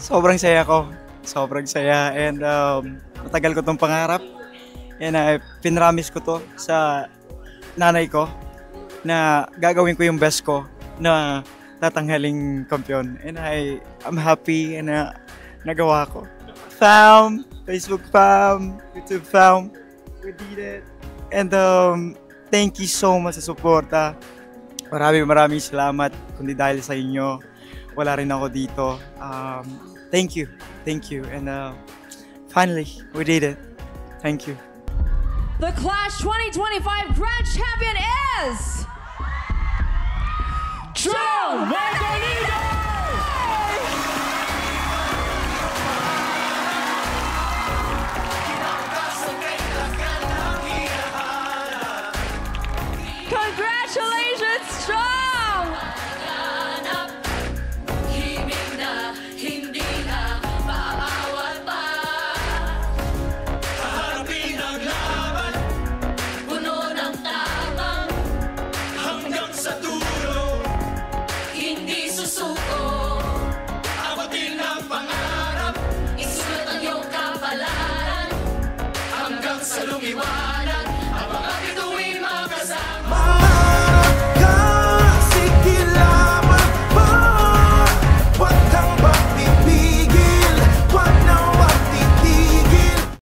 Sobrang saya ko. Sobrang saya and matagal ko 'tong pangarap and pinramis ko 'to sa nanay ko na gagawin ko yung best ko na tatanghaling kampiyon and I'm happy na nagawa ko. Fam, Facebook fam, YouTube fam, we did it. And thank you so much sa suporta. Maraming salamat. Kundi dahil sa inyo, wala rin ako dito. Thank you. Thank you. And finally, we did it. Thank you. The Clash 2025 Grand Champion is... Joe Marcolino!